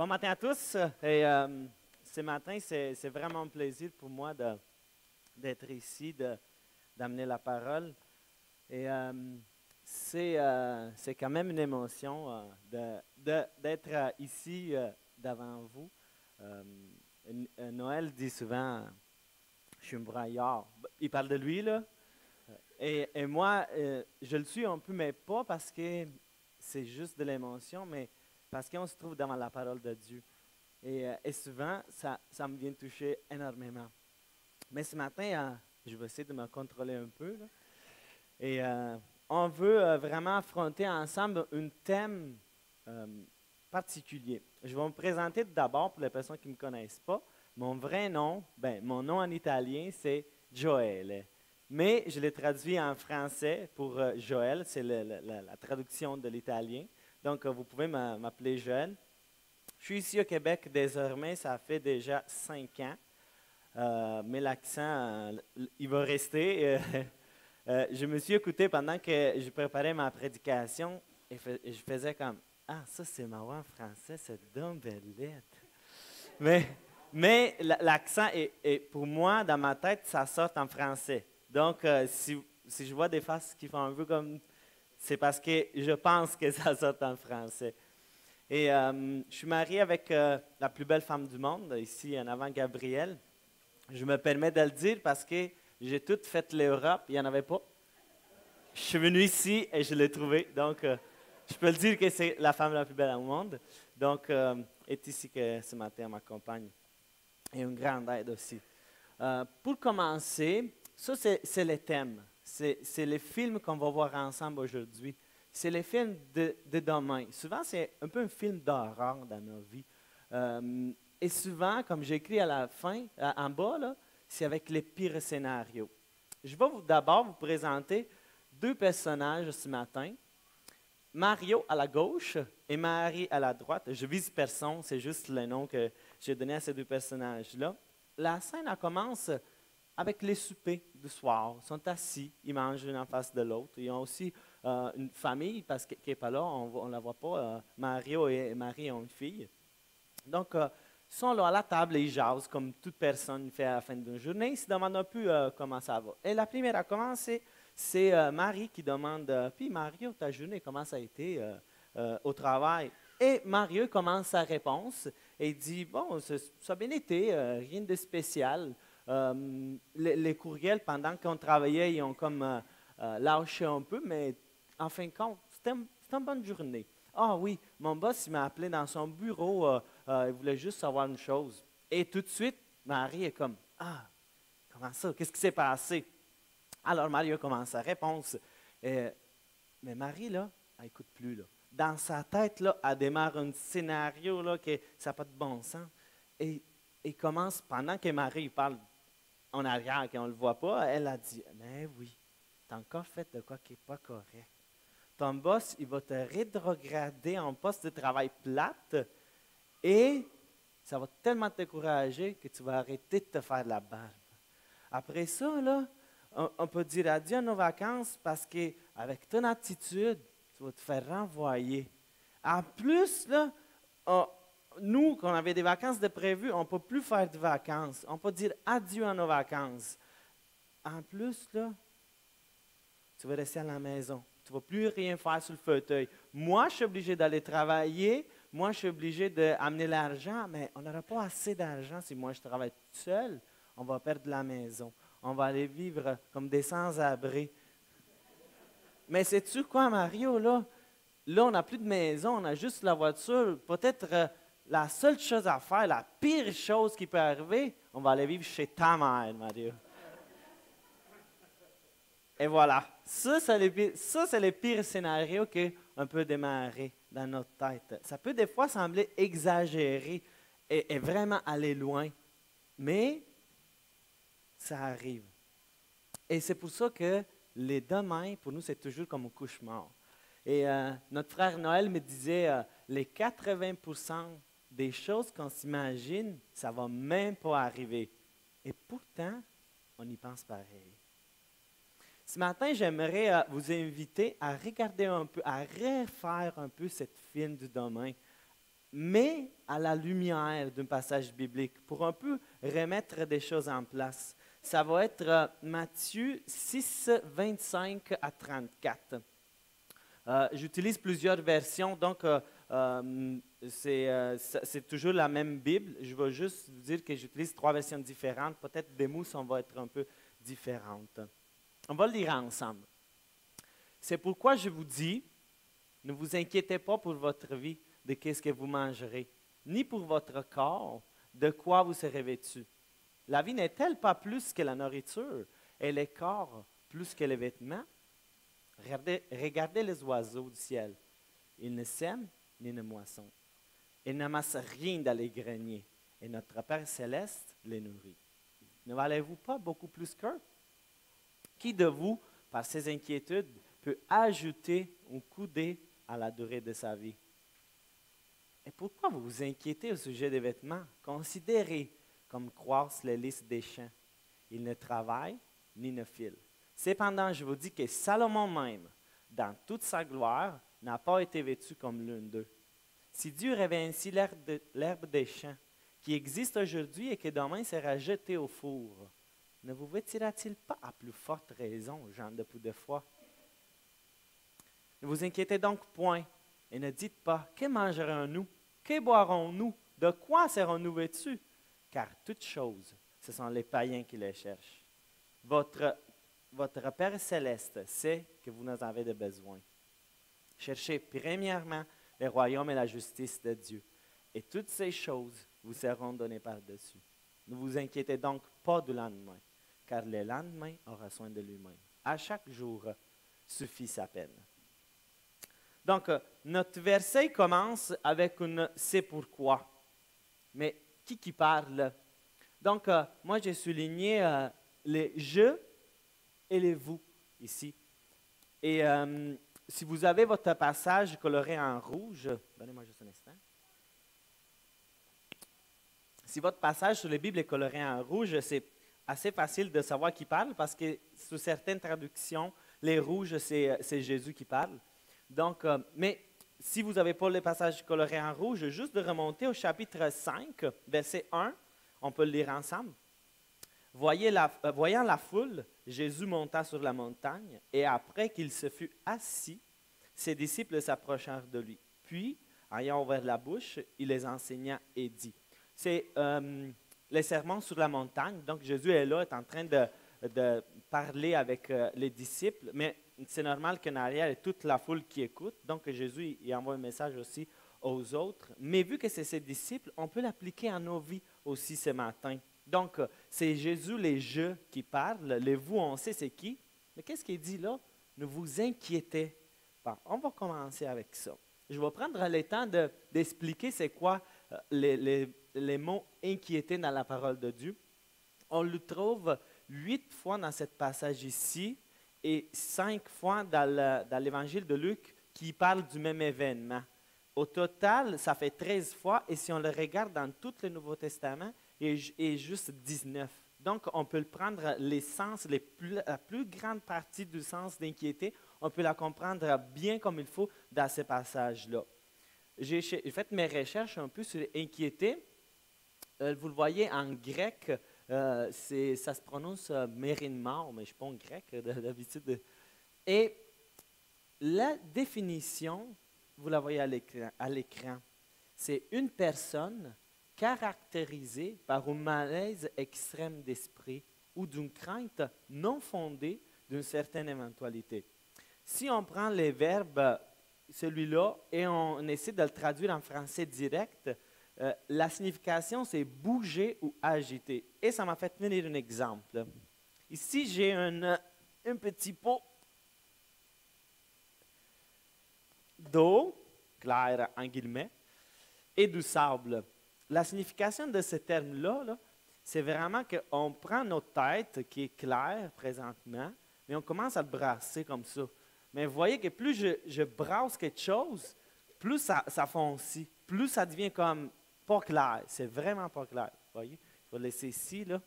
Bon matin à tous. Ce matin, c'est vraiment un plaisir pour moi d'être ici, d'amener la parole. Et c'est quand même une émotion d'être ici devant vous. Noël dit souvent, je suis un braillard. Il parle de lui, là. Et moi, je le suis un peu, mais pas parce que c'est juste de l'émotion, mais parce qu'on se trouve devant la parole de Dieu. Et souvent, ça me vient toucher énormément. Mais ce matin, je vais essayer de me contrôler un peu, là. Et on veut vraiment affronter ensemble un thème particulier. Je vais me présenter d'abord pour les personnes qui ne me connaissent pas. Mon vrai nom, mon nom en italien, c'est Joël. Mais je l'ai traduit en français pour Joël, c'est la traduction de l'italien. Donc, vous pouvez m'appeler Joël. Je suis ici au Québec désormais, ça fait déjà 5 ans, mais l'accent, il va rester. Je me suis écouté pendant que je préparais ma prédication et je faisais comme « Ah, ça c'est marrant en français, c'est donc belle lettre. » Mais l'accent, pour moi, dans ma tête, ça sort en français. Donc, si je vois des faces qui font un peu comme... C'est parce que je pense que ça sort en français. Et je suis marié avec la plus belle femme du monde, ici en avant, Gabrielle. Je me permets de le dire parce que j'ai tout fait l'Europe, il n'y en avait pas. Je suis venu ici et je l'ai trouvée. Donc, je peux le dire que c'est la femme la plus belle au monde. Donc, elle est ici que ce matin, elle m'accompagne. Et une grande aide aussi. Pour commencer, ça, c'est le thème. C'est les films qu'on va voir ensemble aujourd'hui. C'est les films de demain. Souvent, c'est un peu un film d'horreur dans nos vies. Et souvent, comme j'ai écrit à la fin, en bas, là, c'est avec les pires scénarios. Je vais d'abord vous présenter deux personnages ce matin. Mario à la gauche et Marie à la droite. Je vise personne, c'est juste le nom que j'ai donné à ces deux personnages-là. La scène, elle commence avec les soupers du soir. Ils sont assis, ils mangent l'une en face de l'autre. Ils ont aussi une famille, parce qu'elle n'est pas là, on ne la voit pas. Mario et Marie ont une fille. Donc, ils sont là à la table et ils jasent, comme toute personne fait à la fin d'une journée. Ils se demandent un peu comment ça va. Et la première à commencer, c'est Marie qui demande Puis Mario, ta journée, comment ça a été au travail? Et Mario commence sa réponse et dit Bon, ça a bien été, rien de spécial. Les courriels, pendant qu'on travaillait, ils ont comme lâché un peu, mais en fin de compte, c'était une bonne journée. Ah oui, mon boss, il m'a appelé dans son bureau, il voulait juste savoir une chose. Et tout de suite, Marie est comme Ah, comment ça? Qu'est-ce qui s'est passé? Alors, Mario commence sa réponse. Mais Marie, là, elle n'écoute plus. Là. Dans sa tête, là, elle démarre un scénario là, que ça n'a pas de bon sens. Et commence, pendant que Marie parle en arrière, qu'on ne le voit pas, elle a dit Mais oui, tu as encore fait de quoi qui n'est pas correct. Ton boss, il va te rétrograder en poste de travail plate et ça va tellement te décourager que tu vas arrêter de te faire de la barbe. Après ça, là, on peut dire adieu à nos vacances parce qu'avec ton attitude, tu vas te faire renvoyer. En plus, là, nous, quand on avait des vacances de prévues, on ne peut plus faire de vacances. On peut dire adieu à nos vacances. En plus, là, tu vas rester à la maison. Tu ne vas plus rien faire sur le fauteuil. Moi, je suis obligé d'aller travailler. Moi, je suis obligé d'amener l'argent, mais on n'aura pas assez d'argent si moi, je travaille tout seul. On va perdre la maison. On va aller vivre comme des sans-abri. Mais sais-tu quoi, Mario, là? Là, on n'a plus de maison, on a juste la voiture. Peut-être la seule chose à faire, la pire chose qui peut arriver, on va aller vivre chez ta mère, Mario. Et voilà. Ça, c'est le pire scénario qu'on peut démarrer dans notre tête. Ça peut des fois sembler exagéré et vraiment aller loin. Mais ça arrive. Et c'est pour ça que les demain, pour nous, c'est toujours comme un cauchemar. Et notre frère Noël me disait, les 80% des choses qu'on s'imagine, ça ne va même pas arriver. Et pourtant, on y pense pareil. Ce matin, j'aimerais vous inviter à regarder un peu, à refaire un peu cette film du demain. mais à la lumière d'un passage biblique pour un peu remettre des choses en place. Ça va être Matthieu 6, 25 à 34. J'utilise plusieurs versions, donc c'est toujours la même Bible. Je vais juste vous dire que j'utilise 3 versions différentes. Peut-être des mots vont être un peu différentes. On va le lire ensemble. C'est pourquoi je vous dis, ne vous inquiétez pas pour votre vie de qu'est-ce que vous mangerez, ni pour votre corps de quoi vous serez vêtus. La vie n'est-elle pas plus que la nourriture et le corps plus que les vêtements? Regardez les oiseaux du ciel. Ils ne sèment ni ne moissonnent. Ils n'amassent rien dans les greniers. Et notre Père céleste les nourrit. Ne valez-vous pas beaucoup plus qu'eux? Qui de vous, par ses inquiétudes, peut ajouter un coudée à la durée de sa vie? Et pourquoi vous vous inquiétez au sujet des vêtements? Considérez comme croissent les lys des champs. Ils ne travaillent ni ne filent. Cependant, je vous dis que Salomon même, dans toute sa gloire, n'a pas été vêtu comme l'un d'eux. Si Dieu revêt ainsi l'herbe des champs, qui existe aujourd'hui et que demain sera jetée au four, ne vous vêtira-t-il pas à plus forte raison, gens de peu de foi? Ne vous inquiétez donc point, et ne dites pas, que mangerons-nous? Que boirons-nous? De quoi serons-nous vêtus? Car toutes choses, ce sont les païens qui les cherchent. Votre Père céleste sait que vous en avez de besoin. Cherchez premièrement le royaume et la justice de Dieu, et toutes ces choses vous seront données par-dessus. Ne vous inquiétez donc pas du lendemain, car le lendemain aura soin de lui-même. À chaque jour suffit sa peine. Donc, notre verset commence avec un « c'est pourquoi ». Mais qui parle? Donc, moi, j'ai souligné les « je » et les « vous » ici. Et si vous avez votre passage coloré en rouge, donnez-moi juste un instant. Si votre passage sur la Bible est coloré en rouge, c'est assez facile de savoir qui parle parce que sous certaines traductions, les rouges, c'est Jésus qui parle. Donc, mais si vous n'avez pas le passage coloré en rouge, juste de remonter au chapitre 5, verset 1, on peut le lire ensemble. Voyant la foule, Jésus monta sur la montagne et après qu'il se fut assis, ses disciples s'approchèrent de lui. Puis, ayant ouvert la bouche, il les enseigna et dit. C'est les sermons sur la montagne. Donc, Jésus est là, est en train de parler avec les disciples, mais c'est normal qu'en arrière, il y a toute la foule qui écoute. Donc, Jésus il envoie un message aussi aux autres. Mais vu que c'est ses disciples, on peut l'appliquer à nos vies aussi ce matin. Donc, c'est Jésus, les « je » qui parlent. Les « vous », on sait c'est qui. Mais qu'est-ce qu'il dit là? Ne vous inquiétez pas. On va commencer avec ça. Je vais prendre le temps d'expliquer c'est quoi les mots « inquiéter » dans la parole de Dieu. On le trouve 8 fois dans ce passage ici et 5 fois dans l'évangile de Luc qui parle du même événement. Au total, ça fait 13 fois et si on le regarde dans tout le Nouveau Testament, il est juste 19. Donc, on peut le prendre l'essence, la plus grande partie du sens d'inquiéter, on peut la comprendre bien comme il faut dans ces passages-là. J'ai fait mes recherches un peu sur inquiéter. Vous le voyez en grec, ça se prononce mérinmao, mais je ne suis pas en grec d'habitude. Et la définition, vous la voyez à l'écran, c'est une personne caractérisée par un malaise extrême d'esprit ou d'une crainte non fondée d'une certaine éventualité. Si on prend les verbes, celui-là, et on essaie de le traduire en français direct, la signification, c'est bouger ou agiter. Et ça m'a fait venir un exemple. Ici, j'ai un petit pot d'eau, claire en guillemets, et du sable. La signification de ce terme-là, c'est vraiment qu'on prend notre tête, qui est claire présentement, mais on commence à le brasser comme ça. Mais vous voyez que plus je brasse quelque chose, plus ça foncit, plus ça devient comme pas clair. C'est vraiment pas clair. Vous voyez? Je vais laisser ici, là.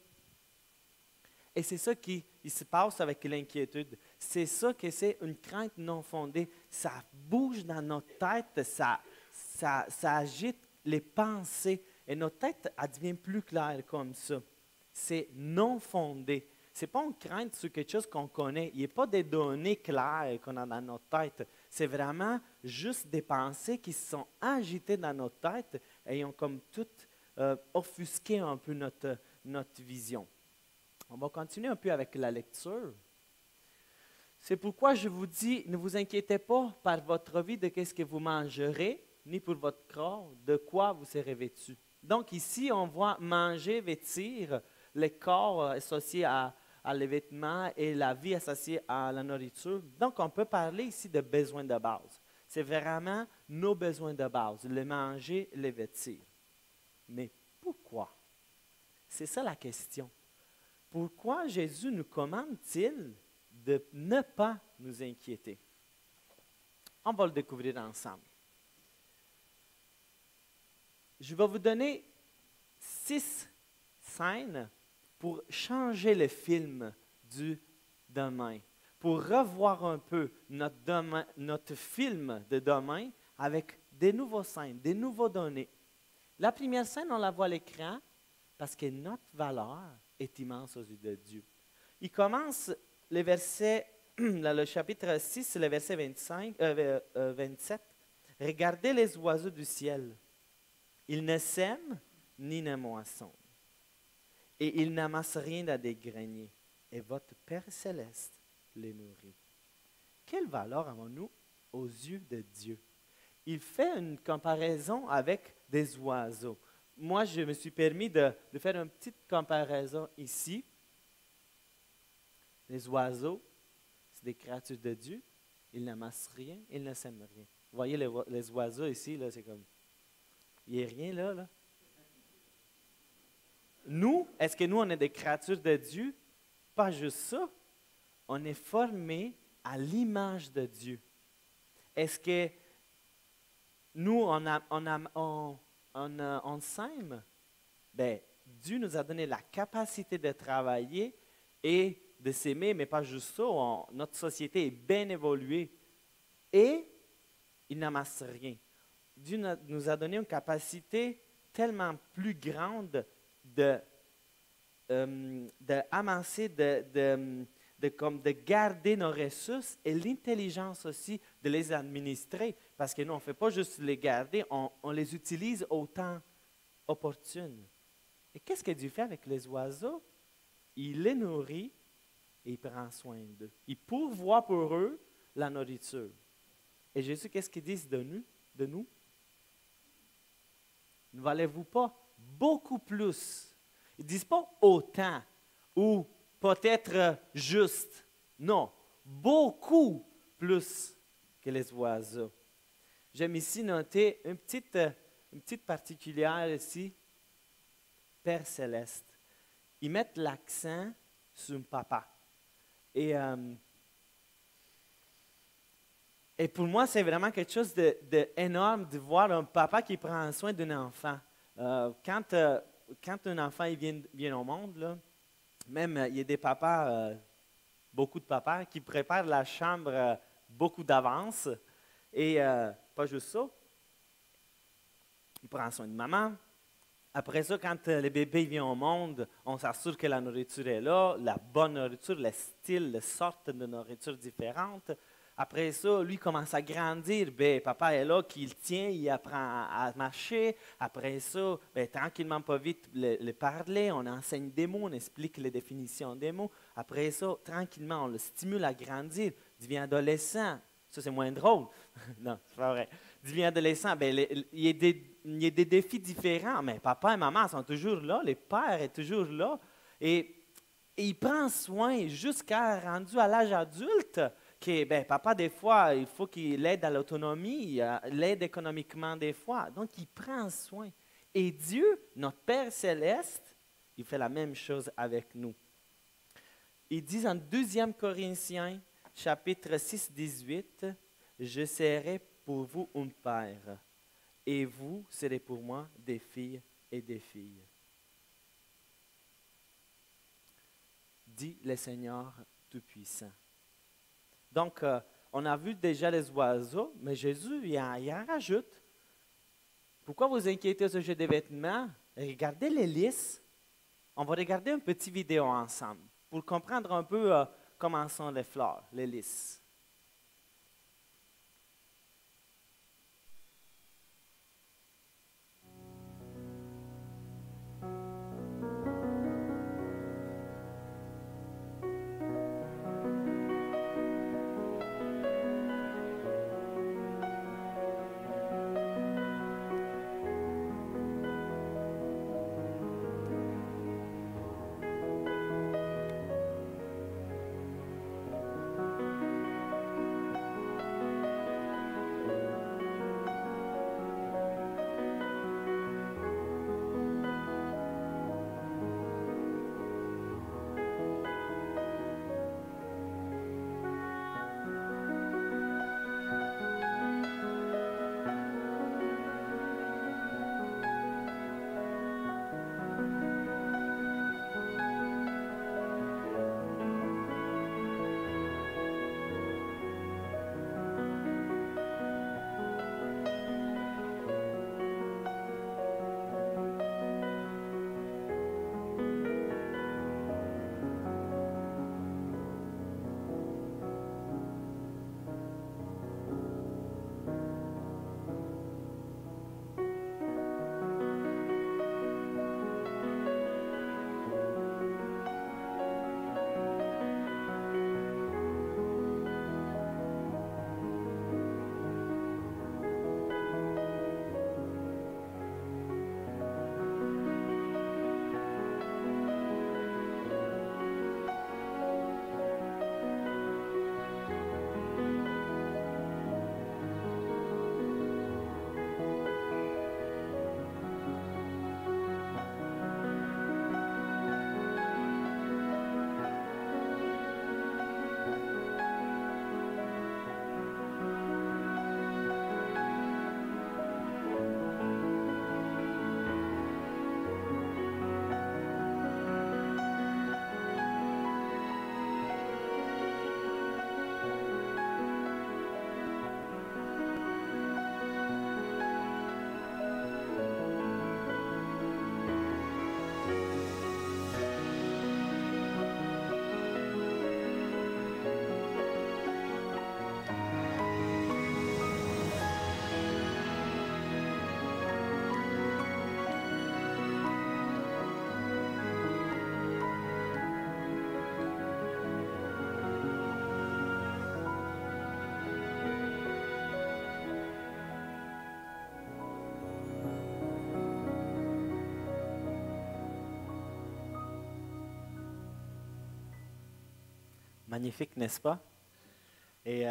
Et c'est ça qui se passe avec l'inquiétude. C'est ça que c'est une crainte non fondée. Ça bouge dans notre tête, ça agite les pensées. Et notre tête, elle devient plus claire comme ça. C'est non fondé. Ce n'est pas une crainte sur quelque chose qu'on connaît. Il n'y a pas des données claires qu'on a dans notre tête. C'est vraiment juste des pensées qui se sont agitées dans notre tête et ont comme tout offusqué un peu notre vision. On va continuer un peu avec la lecture. C'est pourquoi je vous dis, ne vous inquiétez pas par votre vie de qu'est-ce que vous mangerez, ni pour votre corps, de quoi vous serez vêtus. Donc ici, on voit manger, vêtir, le corps associé à les vêtements et la vie associée à la nourriture. Donc, on peut parler ici de besoins de base. C'est vraiment nos besoins de base, le manger, le vêtir. Mais pourquoi? C'est ça la question. Pourquoi Jésus nous commande-t-il de ne pas nous inquiéter? On va le découvrir ensemble. Je vais vous donner 6 scènes pour changer le film du demain, pour revoir un peu notre film de demain avec des nouveaux scènes, des nouveaux données. La première scène, on la voit à l'écran parce que notre valeur est immense aux yeux de Dieu. Il commence le chapitre 6, le verset 27. Regardez les oiseaux du ciel. Ils ne sèment ni ne moissonnent. Et ils n'amassent rien dans des greniers. Et votre Père céleste les nourrit. Quelle valeur avons-nous aux yeux de Dieu? Il fait une comparaison avec des oiseaux. Moi, je me suis permis de faire une petite comparaison ici. Les oiseaux, c'est des créatures de Dieu. Ils n'amassent rien, ils ne sèment rien. Vous voyez les oiseaux ici, là, c'est comme... Il n'y a rien là. Nous, est-ce que nous, on est des créatures de Dieu? Pas juste ça. On est formés à l'image de Dieu. Est-ce que nous, on sème? Bien, Dieu nous a donné la capacité de travailler et de s'aimer, mais pas juste ça. Notre société est bien évoluée et il n'amasse rien. Dieu nous a donné une capacité tellement plus grande d'amasser, de garder nos ressources et l'intelligence aussi de les administrer. Parce que nous, on ne fait pas juste les garder, on les utilise au temps opportun. Et qu'est-ce que Dieu fait avec les oiseaux? Il les nourrit et il prend soin d'eux. Il pourvoit pour eux la nourriture. Et Jésus, qu'est-ce qu'il dit de nous? Ne valez-vous pas beaucoup plus? Ils ne disent pas autant ou peut-être juste. Non, beaucoup plus que les oiseaux. J'aime ici noter une petite particulière ici. Père céleste. Ils mettent l'accent sur papa. Et pour moi, c'est vraiment quelque chose d'énorme de voir un papa qui prend soin d'un enfant. Quand un enfant vient au monde, là, même il y a des papas, beaucoup de papas, qui préparent la chambre beaucoup d'avance. Et pas juste ça, il prend soin de maman. Après ça, quand le bébé vient au monde, on s'assure que la nourriture est là, la bonne nourriture, le style, les sortes de nourriture différentes. Après ça, lui commence à grandir. Ben, papa est là, qui le tient, il apprend à marcher. Après ça, ben, tranquillement, pas vite, le parler. On enseigne des mots, on explique les définitions des mots. Après ça, tranquillement, on le stimule à grandir. Il devient adolescent. Ça, c'est moins drôle. Non, c'est pas vrai. Il devient adolescent. Ben, il y a des défis différents, mais papa et maman sont toujours là. Le père est toujours là. Et il prend soin jusqu'à rendu à l'âge adulte. Ben, papa, des fois, il faut qu'il aide à l'autonomie, l'aide économiquement des fois. Donc, il prend soin. Et Dieu, notre Père céleste, il fait la même chose avec nous. Il dit en 2 Corinthiens, chapitre 6, 18, « Je serai pour vous un père, et vous serez pour moi des filles et des filles. » Dit le Seigneur Tout-Puissant. Donc, on a vu déjà les oiseaux, mais Jésus, il en rajoute. Pourquoi vous inquiétez au sujet des vêtements? Regardez les lys. On va regarder une petite vidéo ensemble pour comprendre un peu comment sont les fleurs, les lys. Magnifique, n'est-ce pas? Et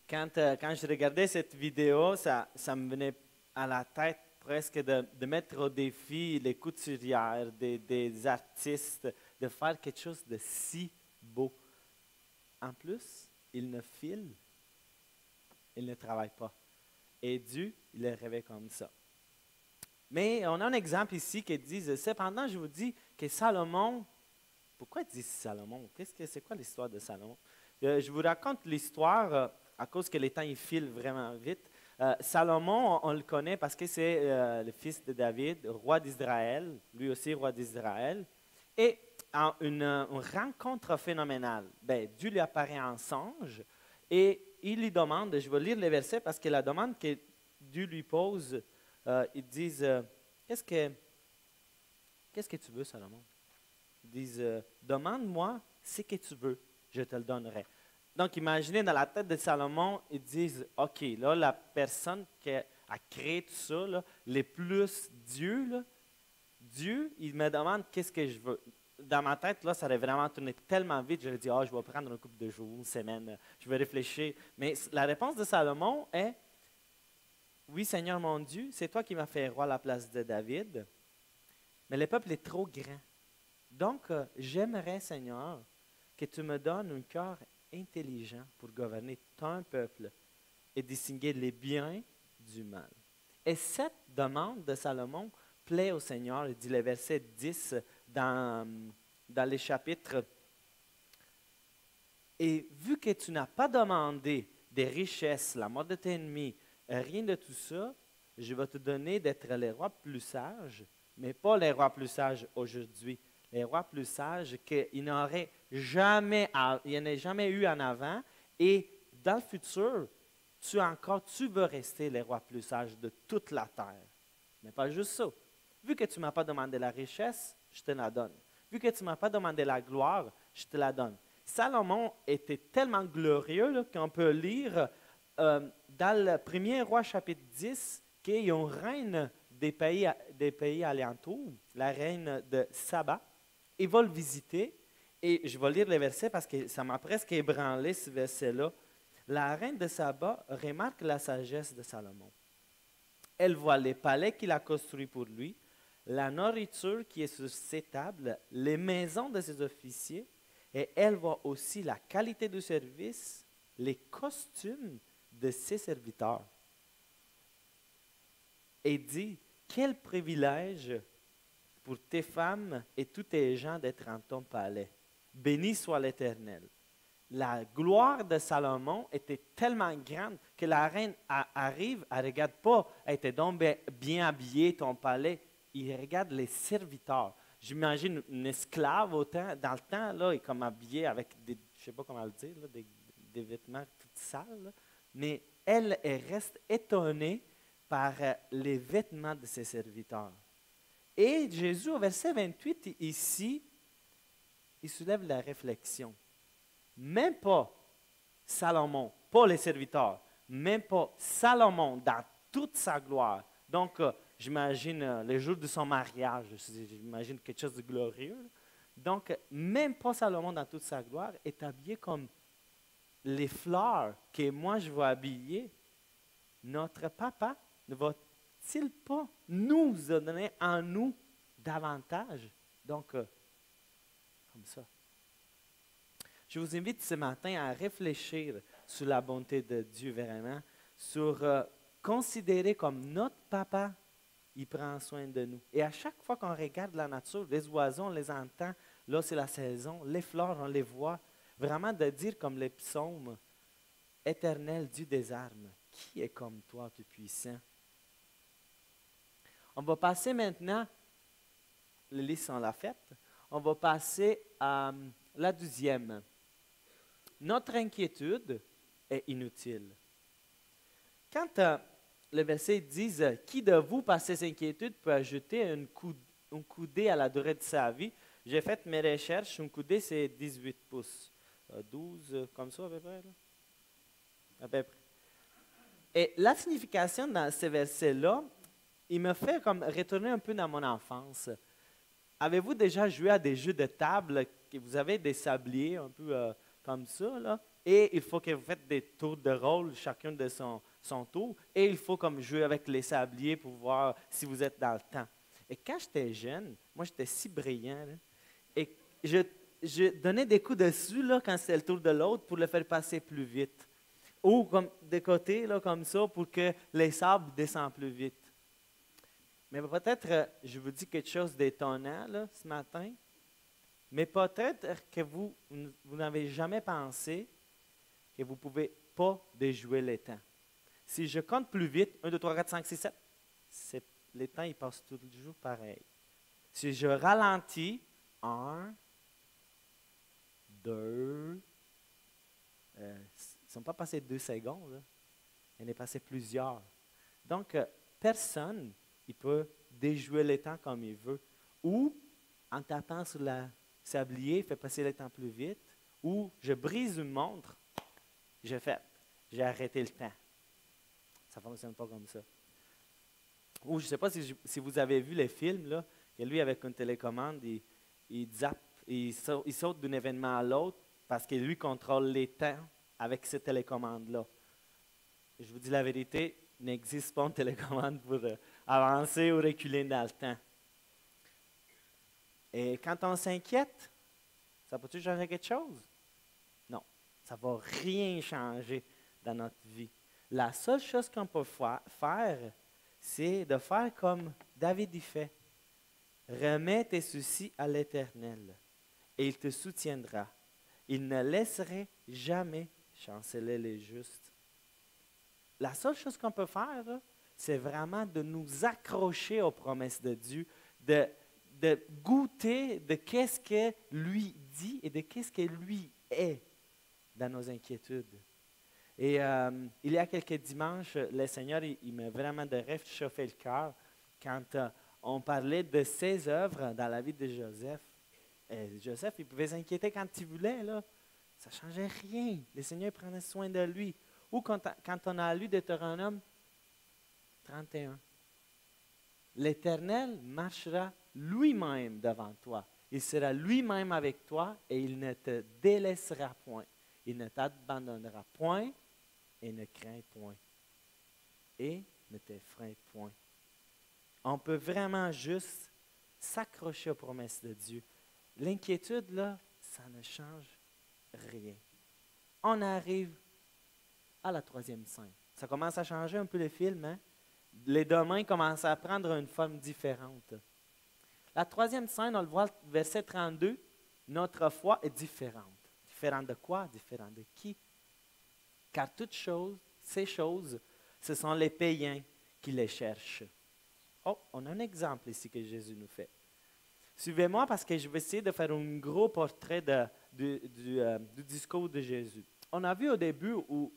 quand je regardais cette vidéo, ça me venait à la tête presque de mettre au défi les couturières, des artistes, de faire quelque chose de si beau. En plus, ils ne filent, ils ne travaillent pas. Et Dieu, il est rêvé comme ça. Mais on a un exemple ici qui dit, cependant, je vous dis que Salomon, pourquoi il dit Salomon? C'est quoi l'histoire de Salomon? Je vous raconte l'histoire à cause que les temps ils filent vraiment vite. Salomon, on le connaît parce que c'est le fils de David, roi d'Israël, lui aussi roi d'Israël. Et en une rencontre phénoménale, Dieu lui apparaît en songe et il lui demande, je vais lire les versets parce que la demande que Dieu lui pose, ils disent, qu'est-ce que tu veux, Salomon? Ils disent, demande-moi ce que tu veux, je te le donnerai. Donc, imaginez dans la tête de Salomon, ils disent, OK, là, la personne qui a créé tout ça, là, les plus Dieu, là, Dieu, il me demande qu'est-ce que je veux. Dans ma tête, là, ça aurait vraiment tourné tellement vite, j'aurais dit, je vais prendre un couple de jours, une semaine, je vais réfléchir. Mais la réponse de Salomon est, oui, Seigneur mon Dieu, c'est toi qui m'as fait roi à la place de David, mais le peuple est trop grand. Donc, j'aimerais, Seigneur, que tu me donnes un cœur intelligent pour gouverner ton peuple et distinguer les biens du mal. Et cette demande de Salomon plaît au Seigneur. Il dit le verset 10 dans les chapitres. Et vu que tu n'as pas demandé des richesses, la mort de tes ennemis, rien de tout ça, je vais te donner d'être les rois plus sages, mais pas les rois plus sages aujourd'hui. Les rois plus sages qu'il n'y aurait jamais, il n'y en a jamais eu en avant. Et dans le futur, tu veux rester les rois plus sages de toute la terre. Mais pas juste ça. Vu que tu ne m'as pas demandé la richesse, je te la donne. Vu que tu ne m'as pas demandé la gloire, je te la donne. Salomon était tellement glorieux là, qu'on peut lire dans le premier roi chapitre 10 qu'il y a une reine des pays alentours, la reine de Saba. Il va le visiter et je vais lire les versets parce que ça m'a presque ébranlé ce verset-là. La reine de Saba remarque la sagesse de Salomon. Elle voit les palais qu'il a construits pour lui, la nourriture qui est sur ses tables, les maisons de ses officiers, et elle voit aussi la qualité du service, les costumes de ses serviteurs. Et dit, quel privilège pour tes femmes et tous tes gens d'être en ton palais. Béni soit l'Éternel. La gloire de Salomon était tellement grande que la reine arrive, elle ne regarde pas, elle était donc bien habillée, ton palais, il regarde les serviteurs. J'imagine une esclave dans le temps, là, elle est comme habillée avec des, je ne sais pas comment le dire, là, des vêtements tout sales, là. Mais elle reste étonnée par les vêtements de ses serviteurs. Et Jésus, au verset 28, ici, il soulève la réflexion. Même pas Salomon, pas les serviteurs, même pas Salomon dans toute sa gloire. Donc, j'imagine les jours de son mariage, j'imagine quelque chose de glorieux. Donc, même pas Salomon dans toute sa gloire est habillé comme les fleurs que moi je vais habiller. Notre papa ne va-t-il pas nous donner en nous davantage? Donc, comme ça. Je vous invite ce matin à réfléchir sur la bonté de Dieu vraiment, sur considérer comme notre papa, il prend soin de nous. Et à chaque fois qu'on regarde la nature, les oiseaux, on les entend, là c'est la saison, les fleurs, on les voit, vraiment de dire comme les psaumes, Éternel Dieu des armes, qui est comme toi, Tout-Puissant? On va passer maintenant, les listes sont la fête, on va passer à la 12e. Notre inquiétude est inutile. Quand le verset dit « Qui de vous, par ses inquiétudes, peut ajouter une coudée à la durée de sa vie? » J'ai fait mes recherches, une coudée, c'est 18 pouces. 12, comme ça à peu près? Là? À peu près. Et la signification dans ce verset-là, il me fait comme retourner un peu dans mon enfance. Avez-vous déjà joué à des jeux de table, que vous avez des sabliers un peu comme ça, là, et il faut que vous faites des tours de rôle, chacun de son tour, et il faut comme jouer avec les sabliers pour voir si vous êtes dans le temps. Et quand j'étais jeune, moi j'étais si brillant, là, et je donnais des coups dessus là, quand c'était le tour de l'autre pour le faire passer plus vite. Ou comme de côté, là, comme ça, pour que les sables descendent plus vite. Mais peut-être, je vous dis quelque chose d'étonnant là, ce matin, mais peut-être que vous n'avez jamais pensé que vous ne pouvez pas déjouer les temps. Si je compte plus vite, 1, 2, 3, 4, 5, 6, 7, les temps ils passent toujours pareil. Si je ralentis, 1, 2, ils ne sont pas passés 2 secondes, là. Il en est passé plusieurs. Donc, personne il peut déjouer les temps comme il veut. Ou, en tapant sur la sablier, il fait passer le temps plus vite. Ou, je brise une montre, j'ai arrêté le temps. Ça ne fonctionne pas comme ça. Ou, je ne sais pas si vous avez vu les films, là, que lui, avec une télécommande, il zappe, il saute d'un événement à l'autre parce que lui contrôle les temps avec cette télécommande-là. Je vous dis la vérité, il n'existe pas une télécommande pour avancer ou reculer dans le temps. Et quand on s'inquiète, ça peut-tu changer quelque chose? Non, ça ne va rien changer dans notre vie. La seule chose qu'on peut faire, c'est de faire comme David y fait. Remets tes soucis à l'Éternel et il te soutiendra. Il ne laisserait jamais chanceler les justes. La seule chose qu'on peut faire, c'est vraiment de nous accrocher aux promesses de Dieu, de goûter de qu'est-ce que lui dit et de qu'est-ce que lui est dans nos inquiétudes. Et il y a quelques dimanches, le Seigneur, il m'a vraiment de réchauffer le cœur quand on parlait de ses œuvres dans la vie de Joseph. Et Joseph, il pouvait s'inquiéter quand il voulait, là. Ça ne changeait rien. Le Seigneur prenait soin de lui. Ou quand on a lu Deutéronome 31, l'Éternel marchera lui-même devant toi. Il sera lui-même avec toi et il ne te délaissera point. Il ne t'abandonnera point et ne crains point. Et ne t'effraie point. On peut vraiment juste s'accrocher aux promesses de Dieu. L'inquiétude, là, ça ne change rien. On arrive à la troisième scène. Ça commence à changer un peu le film, hein? Les domaines commencent à prendre une forme différente. La troisième scène, on le voit, verset 32, notre foi est différente. Différente de quoi? Différente de qui? Car toutes choses, ces choses, ce sont les païens qui les cherchent. Oh, on a un exemple ici que Jésus nous fait. Suivez-moi parce que je vais essayer de faire un gros portrait du discours de Jésus. On a vu au début, au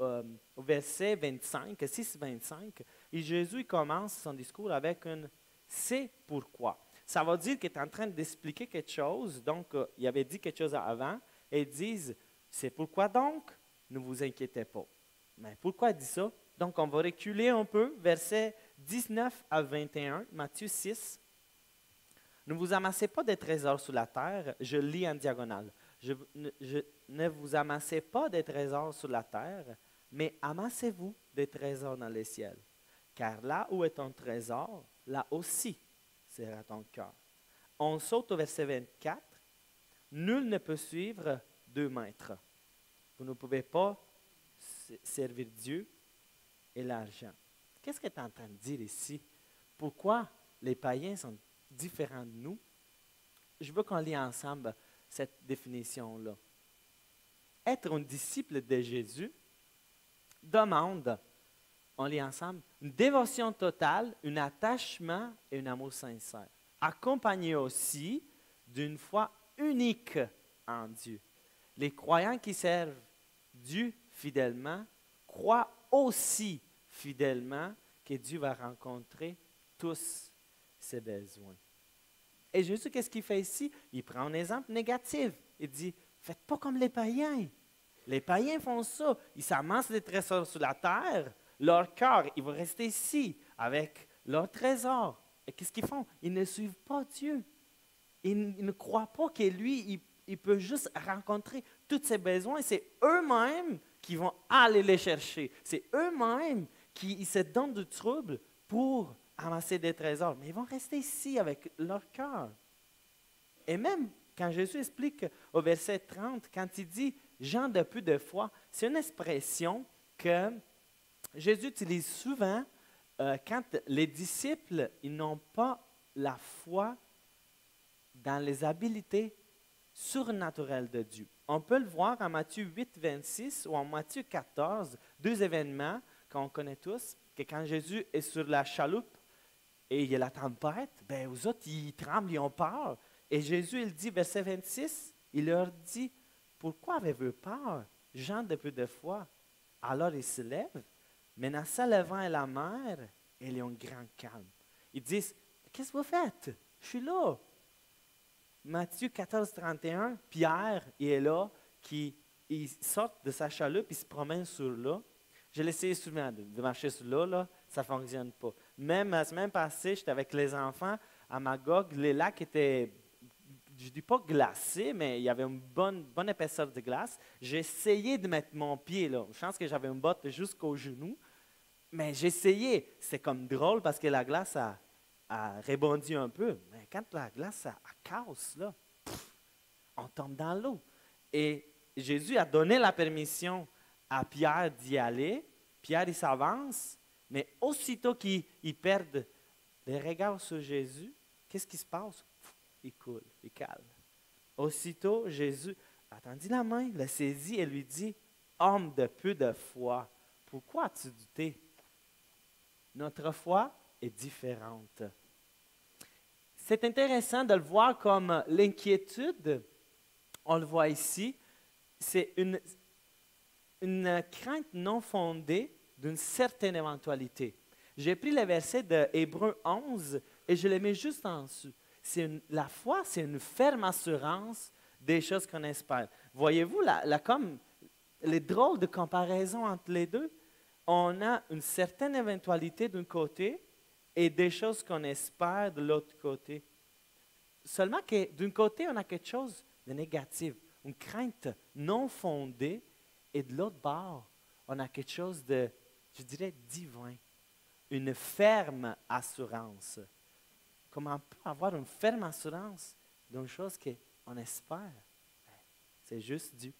verset 25, 6-25, et Jésus commence son discours avec un « c'est pourquoi ». Ça veut dire qu'il est en train d'expliquer quelque chose, donc il avait dit quelque chose avant, et ils disent « c'est pourquoi donc, ne vous inquiétez pas ». Mais pourquoi il dit ça? Donc on va reculer un peu, versets 19 à 21, Matthieu 6. Ne vous amassez pas des trésors sous la terre, je lis en diagonale. Ne vous amassez pas des trésors sur la terre, mais amassez-vous des trésors dans les ciels. Car là où est ton trésor, là aussi sera ton cœur. On saute au verset 24. Nul ne peut suivre deux maîtres. Vous ne pouvez pas servir Dieu et l'argent. Qu'est-ce que tu es en train de dire ici? Pourquoi les païens sont différents de nous? Je veux qu'on lit ensemble cette définition-là. Être un disciple de Jésus demande, on lit ensemble, une dévotion totale, un attachement et un amour sincère, accompagné aussi d'une foi unique en Dieu. Les croyants qui servent Dieu fidèlement croient aussi fidèlement que Dieu va rencontrer tous ses besoins. Et Jésus, qu'est-ce qu'il fait ici? Il prend un exemple négatif. Il dit, faites pas comme les païens. Les païens font ça. Ils s'amassent des trésors sur la terre. Leur cœur, il va rester ici avec leur trésor. Et qu'est-ce qu'ils font? Ils ne suivent pas Dieu. Ils ne croient pas que lui, il peut juste rencontrer tous ses besoins. C'est eux-mêmes qui vont aller les chercher. C'est eux-mêmes qui se donnent du trouble pour amasser des trésors. Mais ils vont rester ici avec leur cœur. Et même quand Jésus explique au verset 30, quand il dit « gens de peu de foi », c'est une expression que Jésus utilise souvent quand les disciples ils n'ont pas la foi dans les habiletés surnaturelles de Dieu. On peut le voir en Matthieu 8, 26 ou en Matthieu 14, deux événements qu'on connaît tous, que quand Jésus est sur la chaloupe et il y a la tempête, bien, aux autres, ils tremblent, ils ont peur. Et Jésus, il dit, verset 26, il leur dit, « Pourquoi avez-vous peur, gens de peu de foi? » Alors ils se lèvent, menaçant le vent et la mer, et ils ont un grand calme. Ils disent, « Qu'est-ce que vous faites? Je suis là. » Matthieu 14, 31, Pierre, il est là, il sort de sa chaloupe, il se promène sur l'eau. J'ai essayé souvent de marcher sur l'eau, là, ça ne fonctionne pas. Même la semaine passée, j'étais avec les enfants à Magog, les lacs étaient, je ne dis pas glacés, mais il y avait une bonne épaisseur de glace. J'ai essayé de mettre mon pied, là. Je pense que j'avais une botte jusqu'au genou, mais j'ai essayé. C'est comme drôle parce que la glace a rebondi un peu, mais quand la glace casse, là, on tombe dans l'eau. Et Jésus a donné la permission à Pierre d'y aller. Pierre, il s'avance, mais aussitôt qu'il perd les regards sur Jésus, qu'est-ce qui se passe? Il coule, il cale. Aussitôt, Jésus attendit la main, le saisit et lui dit, « Homme de peu de foi, pourquoi as-tu douté? » Notre foi est différente. C'est intéressant de le voir comme l'inquiétude, on le voit ici, c'est une crainte non fondée d'une certaine éventualité. J'ai pris le verset de Hébreux 11 et je le mets juste en dessous. La foi, c'est une ferme assurance des choses qu'on espère. Voyez-vous, comme les drôles de comparaison entre les deux, on a une certaine éventualité d'un côté et des choses qu'on espère de l'autre côté. Seulement que d'un côté, on a quelque chose de négatif, une crainte non fondée, et de l'autre bord, on a quelque chose de, je dirais, divin, une ferme assurance. Comment on peut avoir une ferme assurance d'une chose qu'on espère? C'est juste Dieu.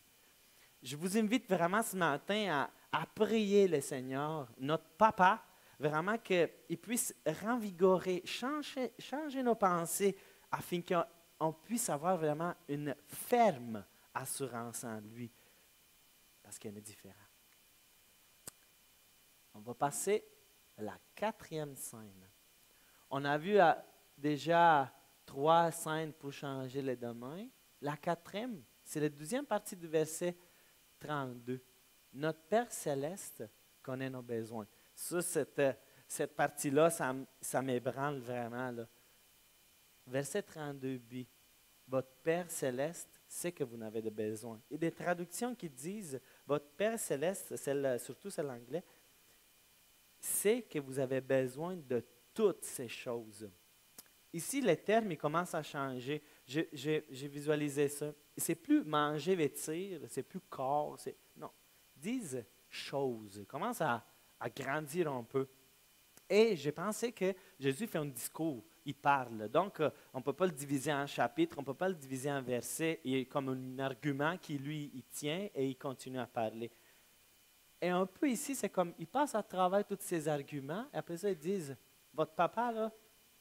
Je vous invite vraiment ce matin à prier le Seigneur, notre Papa, vraiment qu'il puisse renvigorer, changer nos pensées afin qu'on puisse avoir vraiment une ferme assurance en lui, parce qu'il est différent. On va passer à la 4e scène. On a vu déjà 3 scènes pour changer les domaines. La 4e, c'est la 2e partie du verset 32. Notre Père céleste connaît nos besoins. Ça, cette partie-là, ça m'ébranle vraiment, là. Verset 32b. Votre Père céleste sait que vous n'avez de besoin. Et des traductions qui disent, votre Père céleste, surtout celle en anglais, sait que vous avez besoin de toutes ces choses. Ici, les termes ils commencent à changer. J'ai visualisé ça. C'est plus manger, vêtir, c'est plus corps. Non, disent choses. Commence à grandir un peu. Et j'ai pensé que Jésus fait un discours, il parle. Donc, on ne peut pas le diviser en chapitres, on ne peut pas le diviser en versets. Il y a comme un argument qui, lui, il tient et il continue à parler. Et un peu ici, c'est comme, il passe à travers tous ces arguments, et après ça, ils disent, votre papa, là,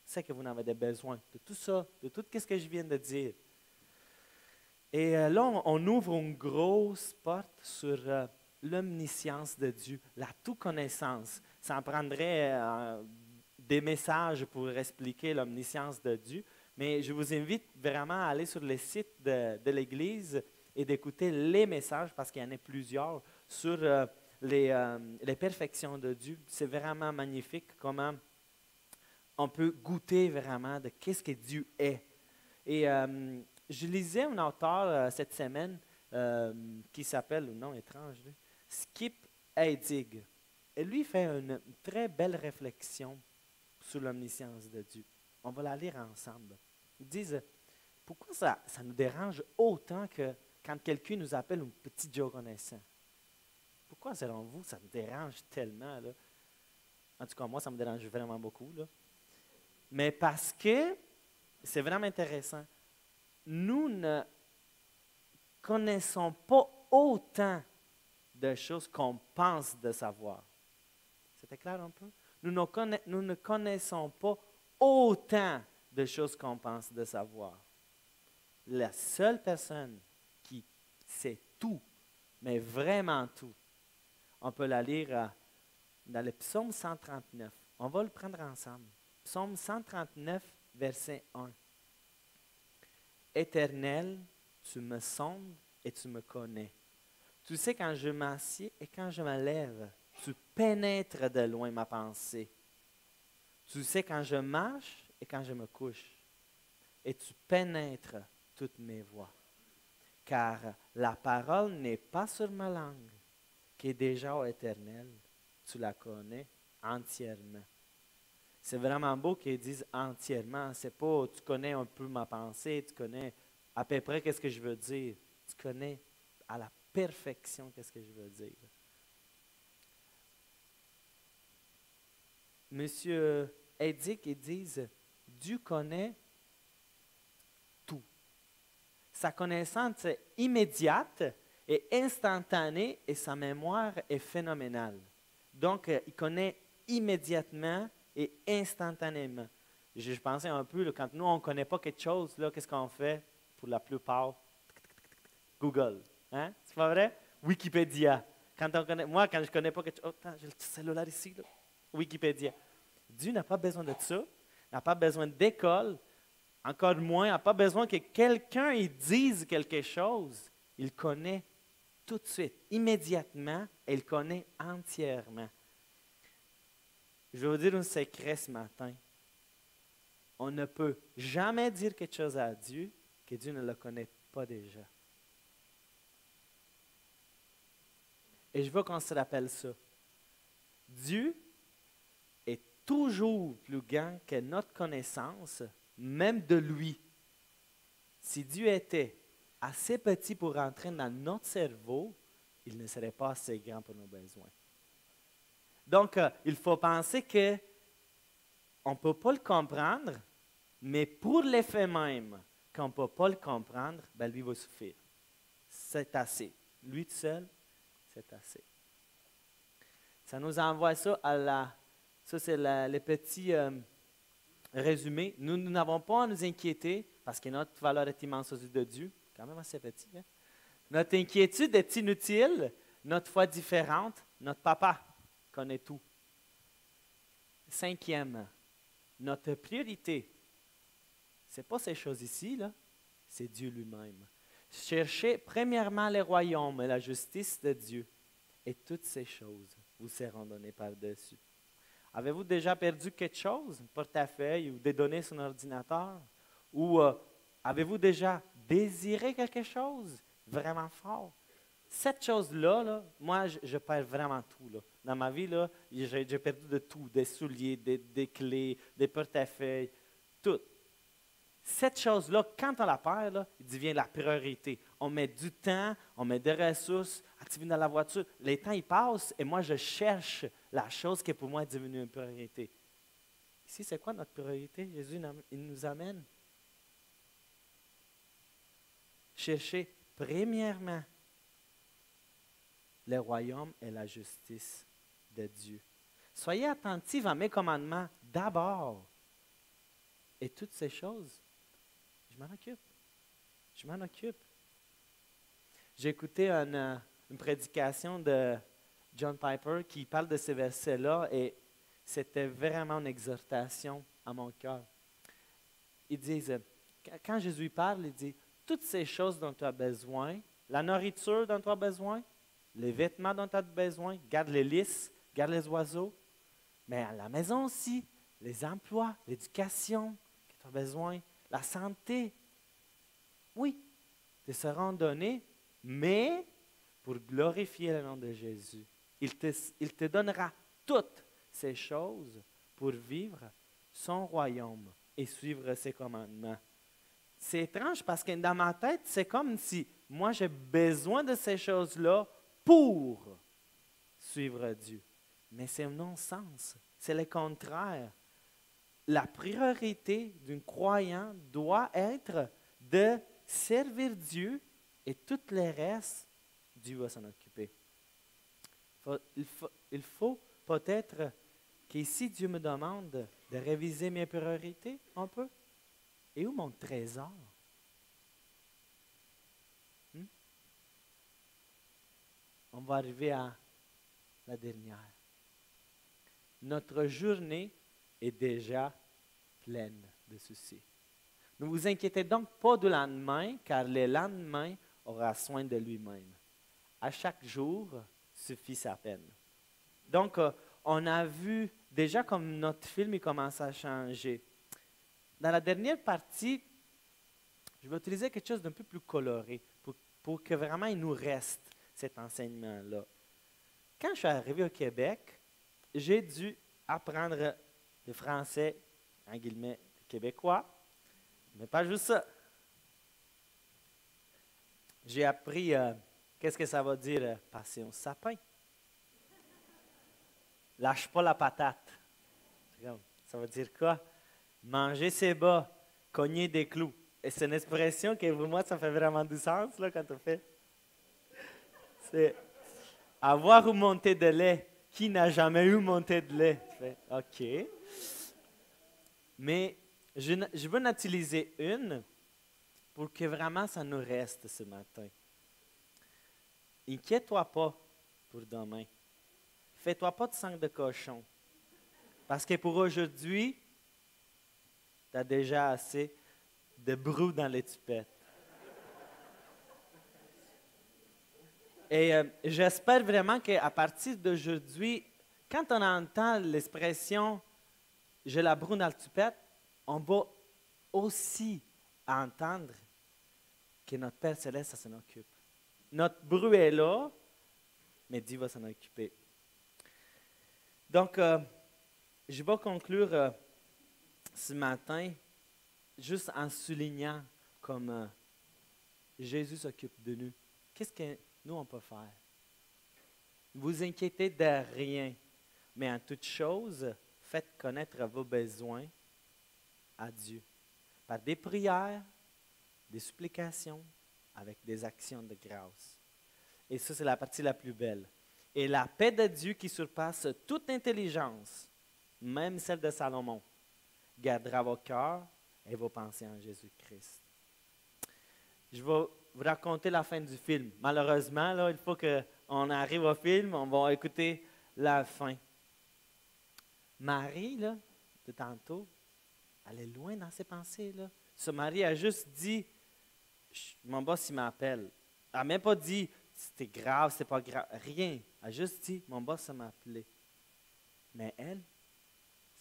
sait que vous n'avez pas besoin de tout ça, de tout ce que je viens de dire. Et là, on ouvre une grosse porte sur l'omniscience de Dieu, la toute-connaissance. Ça en prendrait des messages pour expliquer l'omniscience de Dieu, mais je vous invite vraiment à aller sur le site de l'Église et d'écouter les messages, parce qu'il y en a plusieurs, sur les perfections de Dieu. C'est vraiment magnifique comment on peut goûter vraiment de qu'est-ce que Dieu est. Et je lisais un auteur cette semaine qui s'appelle, un nom étrange, Skip Heitzig. Et lui fait une très belle réflexion sur l'omniscience de Dieu. On va la lire ensemble. Ils disent, pourquoi ça nous dérange autant que quand quelqu'un nous appelle un petit Joe connaissant? Pourquoi, selon vous, ça nous dérange tellement, là? En tout cas, moi, ça me dérange vraiment beaucoup, là. Mais parce que, c'est vraiment intéressant, nous ne connaissons pas autant de choses qu'on pense de savoir. C'était clair un peu? Nous ne connaissons pas autant de choses qu'on pense de savoir. La seule personne qui sait tout, mais vraiment tout, on peut la lire dans le psaume 139. On va le prendre ensemble. Psaume 139, verset 1. Éternel, tu me sondes et tu me connais. Tu sais quand je m'assieds et quand je me lève. Tu pénètres de loin ma pensée. Tu sais quand je marche et quand je me couche. Et tu pénètres toutes mes voies. Car la parole n'est pas sur ma langue, qui est déjà au éternel. Tu la connais entièrement. C'est vraiment beau qu'ils disent entièrement. C'est pas tu connais un peu ma pensée, tu connais à peu près qu'est-ce que je veux dire. Tu connais à la perfection qu'est-ce que je veux dire. Monsieur Heitzig, ils disent Dieu connaît tout. Sa connaissance est immédiate et instantanée et sa mémoire est phénoménale. Donc, il connaît immédiatement et instantanément. Je pensais un peu, là, quand nous, on ne connaît pas quelque chose, là, qu'est-ce qu'on fait pour la plupart? Google. Hein? C'est pas vrai? Wikipédia. Moi, quand je ne connais pas quelque chose, oh, attends, j'ai le petit cellulaire ici. Là. Wikipédia. Dieu n'a pas besoin de ça, n'a pas besoin d'école, encore moins, n'a pas besoin que quelqu'un il dise quelque chose. Il connaît tout de suite, immédiatement, et il connaît entièrement. Je vais vous dire un secret ce matin. On ne peut jamais dire quelque chose à Dieu que Dieu ne le connaît pas déjà. Et je veux qu'on se rappelle ça. Dieu est toujours plus grand que notre connaissance, même de lui. Si Dieu était assez petit pour entrer dans notre cerveau, il ne serait pas assez grand pour nos besoins. Donc, il faut penser qu'on ne peut pas le comprendre, mais pour l'effet même qu'on ne peut pas le comprendre, ben lui va suffire. C'est assez. Lui tout seul, c'est assez. Ça nous envoie ça à la... Ça, c'est le petit résumé. Nous n'avons pas à nous inquiéter parce que notre valeur est immense aux yeux de Dieu. Quand même assez petit. Hein? Notre inquiétude est inutile. Notre foi différente. Notre papa connaît tout. Cinquième, notre priorité, ce n'est pas ces choses ici, là, c'est Dieu lui-même. Cherchez premièrement le royaume et la justice de Dieu, et toutes ces choses vous seront données par-dessus. Avez-vous déjà perdu quelque chose, un portefeuille ou des données sur un ordinateur? Ou avez-vous déjà désiré quelque chose vraiment fort? Cette chose-là, là, moi, je perds vraiment tout. Là. Dans ma vie, là, j'ai perdu de tout, des souliers, des clés, des portefeuilles, tout. Cette chose-là, quand on la perd, là, il devient la priorité. On met du temps, on met des ressources, activer dans la voiture. Les temps, ils passent et moi, je cherche la chose qui, pour moi, est devenue une priorité. Ici, c'est quoi notre priorité? Jésus, il nous amène. Chercher premièrement le royaume et la justice de Dieu. Soyez attentifs à mes commandements d'abord. Et toutes ces choses, je m'en occupe. Je m'en occupe. J'ai écouté une prédication de John Piper qui parle de ces versets-là et c'était vraiment une exhortation à mon cœur. Ils disent, quand Jésus parle, il dit, toutes ces choses dont tu as besoin, la nourriture dont tu as besoin, les vêtements dont tu as besoin, garde les lys, garde les oiseaux, mais à la maison aussi, les emplois, l'éducation que tu as besoin, la santé. Oui, te seront donnés, mais pour glorifier le nom de Jésus. Il te donnera toutes ces choses pour vivre son royaume et suivre ses commandements. C'est étrange parce que dans ma tête, c'est comme si moi j'ai besoin de ces choses-là pour suivre Dieu. Mais c'est un non-sens. C'est le contraire. La priorité d'un croyant doit être de servir Dieu et tout le reste, Dieu va s'en occuper. Il faut peut-être qu'ici Dieu me demande de réviser mes priorités un peu. Et où mon trésor? On va arriver à la dernière. Notre journée est déjà pleine de soucis. Ne vous inquiétez donc pas du lendemain, car le lendemain aura soin de lui-même. À chaque jour suffit sa peine. Donc, on a vu déjà comme notre film il commence à changer. Dans la dernière partie, je vais utiliser quelque chose d'un peu plus coloré pour que vraiment il nous reste cet enseignement-là. Quand je suis arrivé au Québec, j'ai dû apprendre le français, en guillemets, québécois, mais pas juste ça. J'ai appris, qu'est-ce que ça va dire, passer un sapin. Lâche pas la patate. Ça veut dire quoi? Manger ses bas, cogner des clous. Et c'est une expression que pour moi, ça fait vraiment du sens là, quand on fait. C'est avoir une montée de lait. Qui n'a jamais eu montée de lait? Fais, OK. Mais je veux en utiliser une pour que vraiment ça nous reste ce matin. Inquiète-toi pas pour demain. Fais-toi pas de sang de cochon. Parce que pour aujourd'hui, tu as déjà assez de brou dans les tupettes. Et j'espère vraiment qu'à partir d'aujourd'hui, quand on entend l'expression j'ai la broue dans le tupette, on va aussi entendre que notre Père Céleste, ça s'en occupe. Notre brou est là, mais Dieu va s'en occuper. Donc, je vais conclure ce matin juste en soulignant comme Jésus s'occupe de nous. Qu'est-ce que nous, on peut faire? Ne vous inquiétez de rien, mais en toute chose, faites connaître vos besoins à Dieu par des prières, des supplications, avec des actions de grâce. Et ça, c'est la partie la plus belle. Et la paix de Dieu qui surpasse toute intelligence, même celle de Salomon, gardera vos cœurs et vos pensées en Jésus-Christ. Je vais vous raconter la fin du film. Malheureusement, là, il faut qu'on arrive au film, on va écouter la fin. Marie, là, de tantôt, elle est loin dans ses pensées. Là. Ce mari a juste dit, mon boss, il m'appelle. Elle n'a même pas dit, c'était grave, c'est pas grave. Rien. Elle a juste dit, mon boss, ça m'a appelé. Mais elle,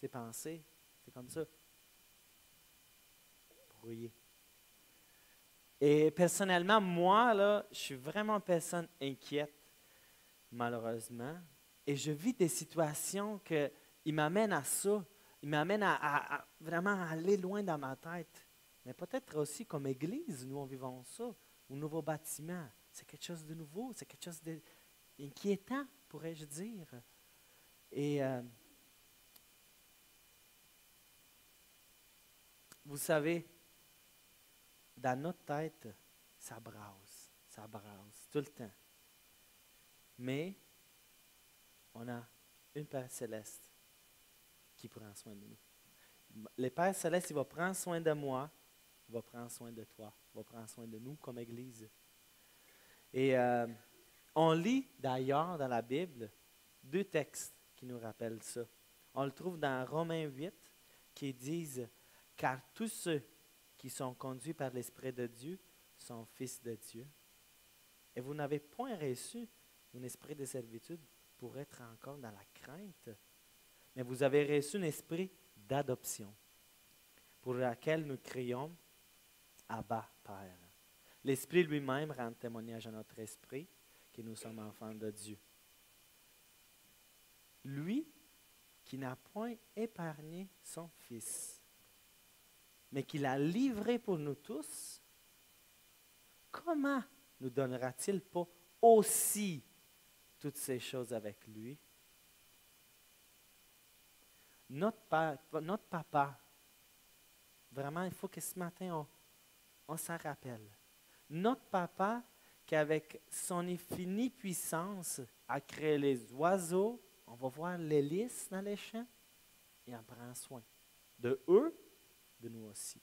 ses pensées, c'est comme ça. Brouillé. Et personnellement, moi, là, je suis vraiment une personne inquiète, malheureusement. Et je vis des situations qui m'amènent à ça. Ils m'amènent à vraiment aller loin dans ma tête. Mais peut-être aussi comme Église, nous, vivons ça. Au nouveau bâtiment, c'est quelque chose de nouveau, c'est quelque chose d'inquiétant, pourrais-je dire. Et vous savez, dans notre tête, ça brasse tout le temps. Mais on a une Père céleste qui prend soin de nous. Le Père céleste, il va prendre soin de moi, il va prendre soin de toi, il va prendre soin de nous comme Église. Et on lit d'ailleurs dans la Bible 2 textes qui nous rappellent ça. On le trouve dans Romains 8 qui disent « Car tous ceux qui sont conduits par l'Esprit de Dieu sont fils de Dieu. Et vous n'avez point reçu un esprit de servitude pour être encore dans la crainte, mais vous avez reçu un esprit d'adoption, pour laquelle nous crions « Abba, Père ». L'Esprit lui-même rend témoignage à notre esprit que nous sommes enfants de Dieu. Lui qui n'a point épargné son Fils, mais qui l'a livré pour nous tous, comment nous donnera-t-il pas aussi toutes ces choses avec lui? Notre papa, vraiment, il faut que ce matin, on s'en rappelle. Notre papa, qui avec son infinie puissance a créé les oiseaux, on va voir les lys dans les champs, et en prend soin de eux, de nous aussi.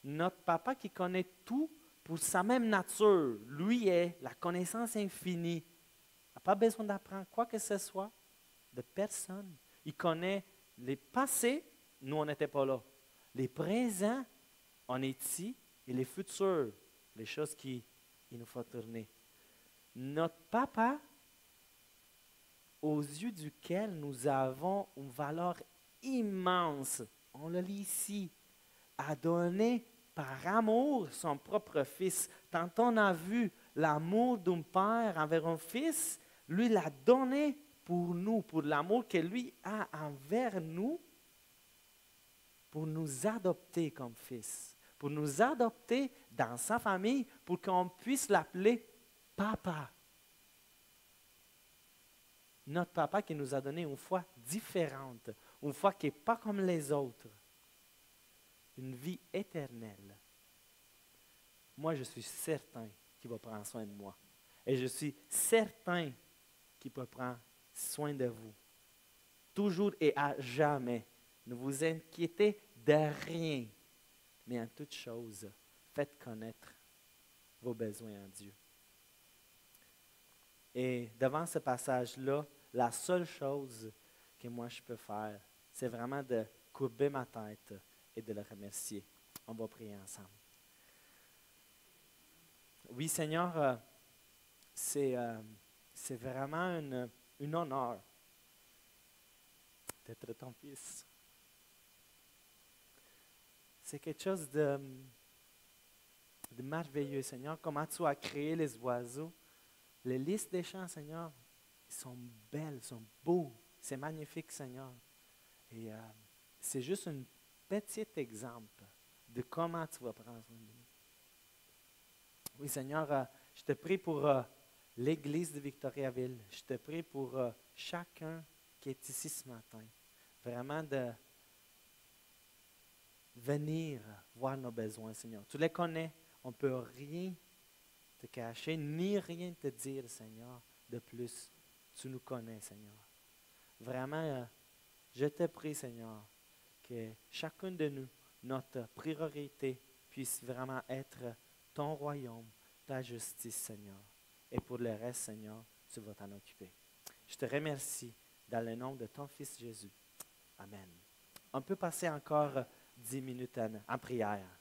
Notre papa qui connaît tout pour sa même nature, lui est la connaissance infinie. Il n'a pas besoin d'apprendre quoi que ce soit de personne. Il connaît les passés, nous on n'était pas là. Les présents, on est ici, et les futurs, les choses qu'il nous faut tourner. Notre papa, aux yeux duquel nous avons une valeur immense, on le lit ici, a donné par amour son propre fils. Tant on a vu l'amour d'un père envers un fils, lui l'a donné pour nous, pour l'amour que lui a envers nous, pour nous adopter comme fils, pour nous adopter dans sa famille, pour qu'on puisse l'appeler papa. Notre papa qui nous a donné une foi différente, une foi qui n'est pas comme les autres, une vie éternelle. Moi, je suis certain qu'il va prendre soin de moi. Et je suis certain qu'il peut prendre soin de vous. Toujours et à jamais. Ne vous inquiétez de rien, mais en toute chose, faites connaître vos besoins en Dieu. Et devant ce passage-là, la seule chose que moi je peux faire, c'est vraiment de courber ma tête et de le remercier. On va prier ensemble. Oui, Seigneur, c'est vraiment un honneur d'être ton fils. C'est quelque chose de merveilleux, Seigneur. Comment tu as créé les oiseaux. Les listes des champs, Seigneur, ils sont belles, sont beaux. C'est magnifique, Seigneur. Et c'est juste un petit exemple de comment tu vas prendre soin de nous. Oui, Seigneur, je te prie pour l'Église de Victoriaville. Je te prie pour chacun qui est ici ce matin. Vraiment de venir voir nos besoins, Seigneur. Tu les connais. On ne peut rien te cacher, ni rien te dire, Seigneur, de plus. Tu nous connais, Seigneur. Vraiment, je te prie, Seigneur, que chacun de nous, notre priorité, puisse vraiment être ton royaume, ta justice, Seigneur. Et pour le reste, Seigneur, tu vas t'en occuper. Je te remercie dans le nom de ton Fils Jésus. Amen. On peut passer encore 10 minutes en prière.